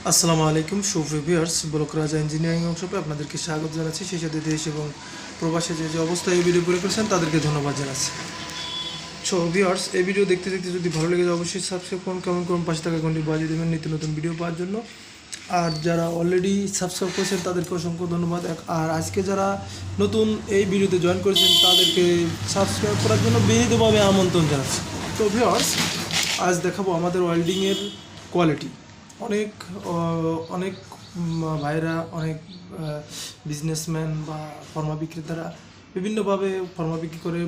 আসসালামু আলাইকুম সুপ্রিয় ভিউয়ার্স, ব্লক রাজা ইঞ্জিনিয়ারিং অংশে আপনাদেরকে স্বাগত জানাচ্ছি। সেই সাথে দেশ এবং প্রবাসে যে অবস্থায় এই ভিডিও করে করেছেন তাদেরকে ধন্যবাদ জানাচ্ছি। সো ভিউয়ার্স, এই ভিডিও দেখতে দেখতে যদি ভালো লেগে যায় অবশ্যই সাবস্ক্রাইব করুন, কমেন্ট করুন, পাশে থাকা ঘন্টি বাজিয়ে দেবেন নিত্য নতুন ভিডিও পাওয়ার জন্য। আর যারা অলরেডি সাবস্ক্রাইব করেছেন তাদেরকে অসংখ্য ধন্যবাদ। আর আজকে যারা নতুন এই ভিডিওতে জয়েন করেছেন তাদেরকে সাবস্ক্রাইব করার জন্য বিনীতভাবে আমন্ত্রণ জানাচ্ছি। তো ভিউয়ার্স, আজ দেখাবো আমাদের ওয়েল্ডিংয়ের কোয়ালিটি। অনেক অনেক ভাইরা, অনেক বিজনেসম্যান বা ফর্মা বিক্রেতারা বিভিন্নভাবে ফর্মা বিক্রি করে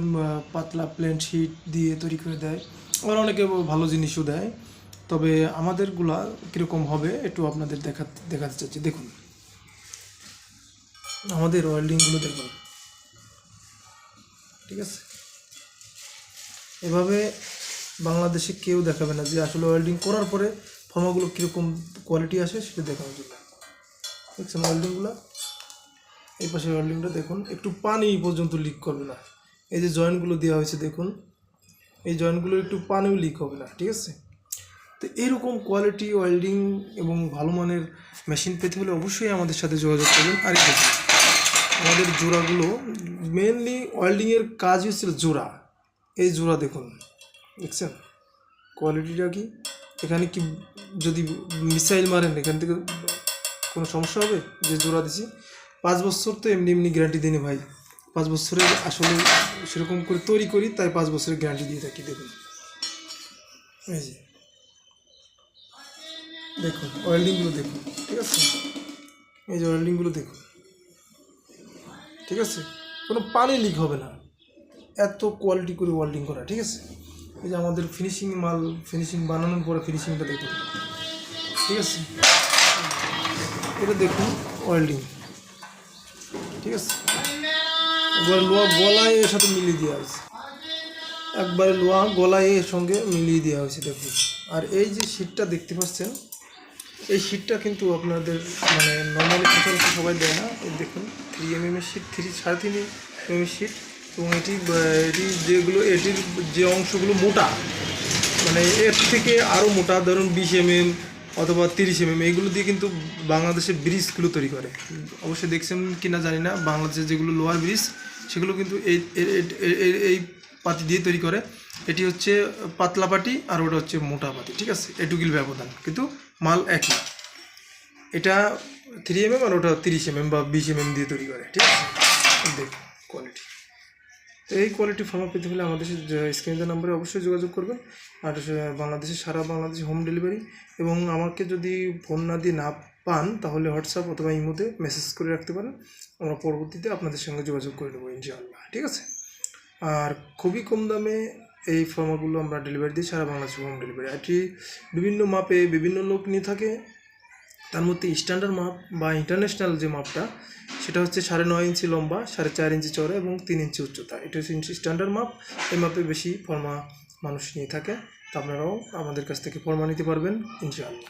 পাতলা প্লেন শিট দিয়ে তৈরি করে দেয়। আবার অনেকে ভালো জিনিসও দেয়। তবে আমাদেরগুলা কীরকম হবে একটু আপনাদের দেখাতে চাচ্ছি। দেখুন আমাদের ওয়েল্ডিংগুলো দেখুন, ঠিক আছে? এভাবে বাংলাদেশে কেউ দেখাবে না যে আসলে ওয়েল্ডিং করার পরে ফর্মাগুলো কীরকম কোয়ালিটি আসে সেটা দেখানোর জন্য। দেখছেন ওয়েল্ডিংগুলো, এই পাশে ওয়েল্ডিংটা দেখুন, একটু পানি পর্যন্ত লিক করবে না। এই যে জয়েন্টগুলো দেওয়া হয়েছে দেখুন, এই জয়েন্টগুলো একটু পানিও লিক হবে না, ঠিক আছে? তো এরকম কোয়ালিটি ওয়েল্ডিং এবং ভালো মানের মেশিন পেতে হলে অবশ্যই আমাদের সাথে যোগাযোগ করবেন। আর দেখুন আমাদের জোড়াগুলো, মেনলি ওয়েল্ডিংয়ের কাজই হচ্ছে জোড়া। এই জোড়া দেখুন, দেখছেন কোয়ালিটিটা কি? এখানে কি যদি মিসাইল মারেন এখান থেকে কোনো সমস্যা হবে? যে জোড়া দিছি 5 বছর তো এমনি এমনি গ্যারান্টি দিই ভাই। 5 বছরের আসলে সেরকম করে তৈরি করি, তাই 5 বছরের গ্যারান্টি দিয়ে থাকি। দেখুন এই যে দেখুন ওয়েল্ডিংগুলো দেখুন, ঠিক আছে? এই যে ওয়েল্ডিংগুলো দেখুন, ঠিক আছে? কোনো পানি লিক হবে না, এত কোয়ালিটি করে ওয়েল্ডিং করা, ঠিক আছে? এই যে আমাদের ফিনিশিং মাল, ফিনিশিং বানানোর পরে ফিনিশিংটা দেখুন, ঠিক আছে? এটা দেখুন ওয়েল্ডিং, ঠিক আছে? একবারে লোহা গলায় এর সাথে মিলিয়ে দেওয়া হয়েছে, একবারে লোহা গলায় এর সঙ্গে মিলিয়ে দেওয়া হয়েছে দেখুন। আর এই যে শিটটা দেখতে পাচ্ছেন, এই শিটটা কিন্তু আপনাদের মানে নর্মালি সচরাচর সবাই দেয় না। এই দেখুন 3 mm এর শিট, 3.5 mm শিট। এবং এটির যে অংশগুলো মোটা, মানে এর থেকে আরও মোটা, ধরুন 20 mm অথবা 30 mm, এইগুলো দিয়ে কিন্তু বাংলাদেশের ব্রিজগুলো তৈরি করে। অবশ্যই দেখছেন কি না জানি না, বাংলাদেশের যেগুলো লোহার ব্রিজ সেগুলো কিন্তু এই পাতি দিয়ে তৈরি করে। এটি হচ্ছে পাতলা পাটি আর ওটা হচ্ছে মোটা পাটি, ঠিক আছে? এটুকুল ব্যবধান, কিন্তু মাল একই। এটা 3 mm আর ওটা 30 mm বা 20 mm দিয়ে তৈরি করে, ঠিক আছে? দেখুন কোয়ালিটি। তো এই কোয়ালিটি ফর্মা পেতে হলে আমাদের স্ক্রিনের নাম্বারে অবশ্যই যোগাযোগ করবেন। আর বাংলাদেশে, সারা বাংলাদেশে হোম ডেলিভারি। এবং আমাকে যদি ফোন না দিয়ে না পান তাহলে হোয়াটসঅ্যাপ অথবা ইমোতে মেসেজ করে রাখতে পারেন, আমরা পরবর্তীতে আপনাদের সঙ্গে যোগাযোগ করে নেবো ইনশাআল্লাহ, ঠিক আছে? আর খুবই কম দামে এই ফর্মাগুলো আমরা ডেলিভারি দিই, সারা বাংলাদেশে হোম ডেলিভারি। এটি বিভিন্ন মাপে বিভিন্ন লোক নিয়ে থাকে। তার মধ্যে স্ট্যান্ডার্ড মাপ বা ইন্টারন্যাশনাল যে মাপটা, সেটা হচ্ছে 9.5 ইঞ্চি লম্বা, 4.5 ইঞ্চি চওড়া এবং 3 ইঞ্চি উচ্চতা। এটা হচ্ছে স্ট্যান্ডার্ড মাপ। এই মাপে বেশি ফর্মা মানুষ নিয়ে থাকে। তো আপনারাও আমাদের কাছ থেকে ফর্মা নিতে পারবেন ইনশাআল্লাহ।